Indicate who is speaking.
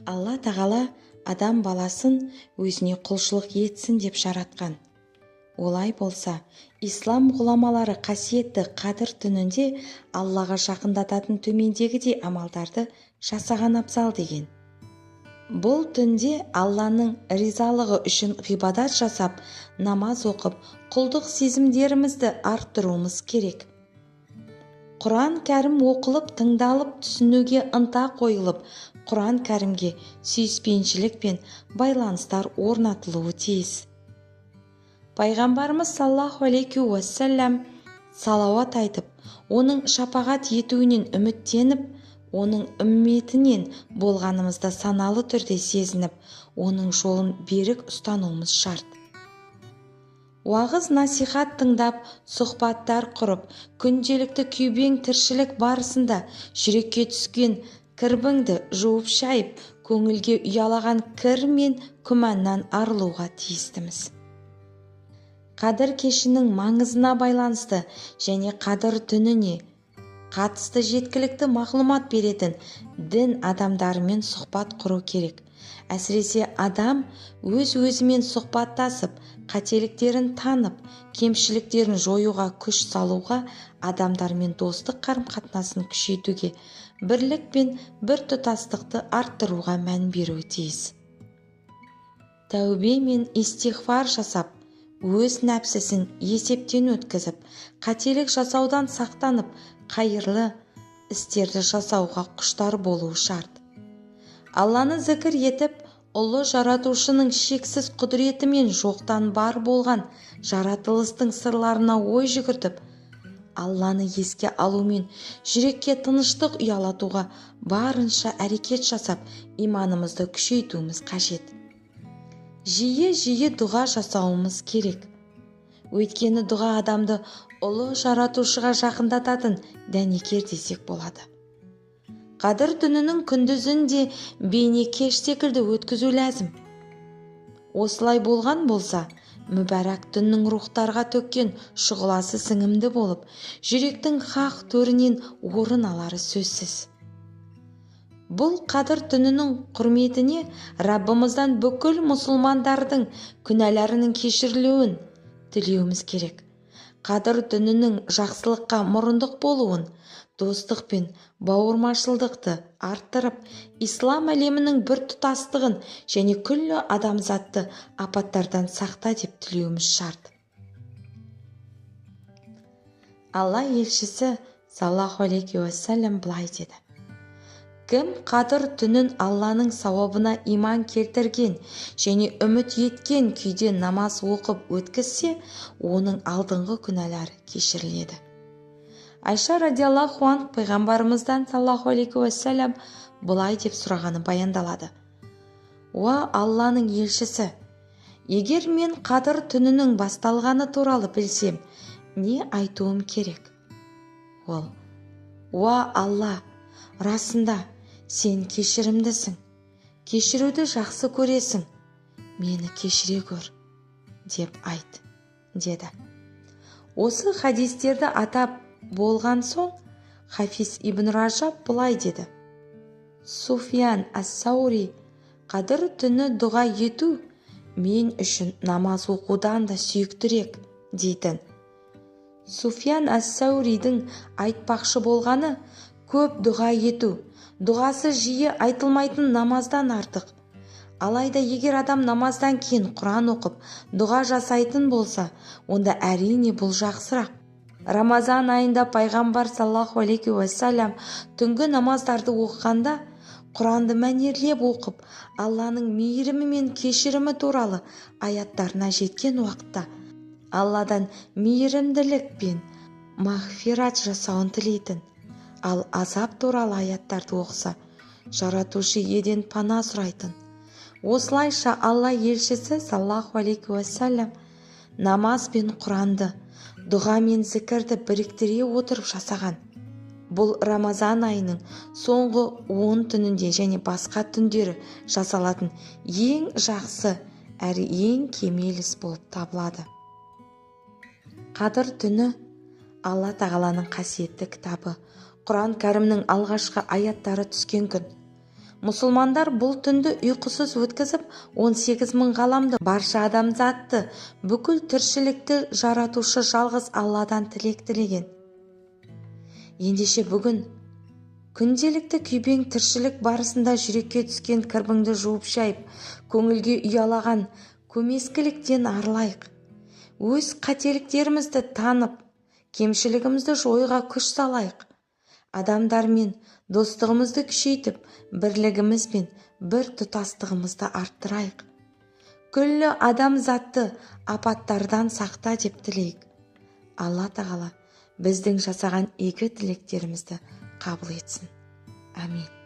Speaker 1: Алла тағала адам баласын өзіне құлшылық етсін деп жаратқан. Олай болса, ислам ғұламалары қасиетті қадір түнінде Аллаға жақындататын төмендегідей амалдарды жасаған абзал деген. Бұл түнде Алланың ризалығы үшін ғибадат жасап, намаз оқып, құлдық сезімдерімізді арттыруымыз керек. Құран кәрім оқылып, тыңдалып, түсінуге ынта қойылып, Құран кәрімге сүйіспеншілік пен байланыстар орнатылуы тиіс. Пайғамбарымыз саллаллаху алейхи уассалам салауат айтып, оның шапағат етуінен үміттеніп, оның үмметінен болғанымызда саналы түрде сезініп, оның жолын берік ұстануымыз шарт. Уағыз насихат тыңдап, сұхбаттар құрып, күнделікті күйбең тіршілік барысында жүрекке түскен кірбіңді жуып шайып, көңілге ұялаған кір мен күмәннан арылуға тиістіміз. Қадір кешінің маңызына байланысты және қадір түніне қатысты жеткілікті мағлұмат беретін дін адамдарымен сұхбат құру керек. Әсіресе адам өз-өзімен сұхбаттасып, қателіктерін танып, кемшіліктерін жоюға күш салуға, адамдармен достық қарым-қатынасын күшейтуге, бірлік пен біртұтастықты арттыруға мән беруі тиіс. Тәубе мен истиғфар жасап, өз нәпсісін есептен өткізіп, қателік жасаудан сақтанып, қайырлы істерді жасауға құштар болуы шарт. Алланы зікір етіп, ұлы жаратушының шексіз құдіреті мен жоқтан бар болған жаратылыстың сырларына ой жүгіртіп, Алланы еске алумен жүрекке тыныштық ұялатуға барынша әрекет жасап, иманымызды күшейтуіміз қажет. Жиі-жиі дұға жасауымыз керек. Өйткені дұға адамды ұлы жаратушыға жақындататын дәнекер десек болады. Қадір түнінің күндізін де бейне кеш секілді өткізу ләзім. Осылай болған болса, мүбәрак түннің рухтарға төккен шұғыласы сіңімді болып, жүректің хақ төрінен орын алары сөзсіз. Бұл қадір түнінің құрметіне Раббымыздан бүкіл мұсылмандардың күнәларының кешірілуін тілеуіміз керек. Қадір түнінің жақсылыққа мұрындық болуын, достық пен бауырмашылдықты арттырып, ислам әлемінің біртұтастығын және күллі адамзатты апаттардан сақта деп тілеуіміз шарт. Алла елшісі саллаллаху алейхи уассалам былай деді: кім қадір түнін Алланың сауабына иман келтірген және үміт еткен күйде намаз оқып өткізсе, оның алдыңғы күнәлары кешіріледі. Айша радиаллаху анх пайғамбарымыздан саллаллаху алейхи уассалам былай деп сұрағаны баяндалады: уа Алланың елшісі, егер мен қадір түнінің басталғаны туралы білсем, не айтуым керек? Ол: уа Алла, расында сен кешірімдісің, кешіруді жақсы көресің, мені кешіре көр, деп айт, деді. Осы хадистерді атап болған соң, Хафиз ибн Ражаб былай деді: Суфиян ас-Саури қадір түні дұға ету мен үшін намаз оқудан да сүйіктірек дейтін. Суфиян ас-Сауридің айтпақшы болғаны, көп дұға ету дұғасы жиі айтылмайтын намаздан артық. Алайда егер адам намаздан кейін Құран оқып, дұға жасайтын болса, онда әрине бұл жақсырақ. Рамазан айында пайғамбар саллаллаху алейхи уассалам түнгі намаздарды оқығанда, Құранды мәнерлеп оқып, Алланың мейірімі мен кешірімі туралы аяттарына жеткен уақытта, Алладан мейірімділік пен мағфират жасауын тілейтін. Ал азап туралы аяттарды оқыса, жаратушы еден пана сұрайтын. Осылайша Алла елшісі саллаллаху алейхи уассалам намаз бен Құранды, дұға мен зікірді біріктіре отырып жасаған. Бұл Рамазан айының соңғы 10 түнінде және басқа түндері жасалатын ең жақсы әрі ең кемел іс болып табылады. Қадір түні Алла тағаланың қасиетті кітабы Құран кәрімнің алғашқы аяттары түскен күн. мұсылмандар бұл түнді ұйқысыз өткізіп 18 мың ғаламды, барша адамзатты, бүкіл тіршілікті жаратушы жалғыз Алладан тілек тілеген. Ендеше бүгін күнделікті күйбең тіршілік барысында жүрекке түскен кірбіңді жуып шайып, көңілге ұялаған көмескіліктен арылайық. Өз қателіктерімізді танып, кемшілігімізді жоюға күш салайық. Адамдармен достығымызды күшейтіп, бірлігіміз бен бір тұтастығымызды арттырайық. Күллі адамзатты апаттардан сақта деп тілейік. Алла тағала біздің жасаған игі тілектерімізді қабыл етсін. Амин.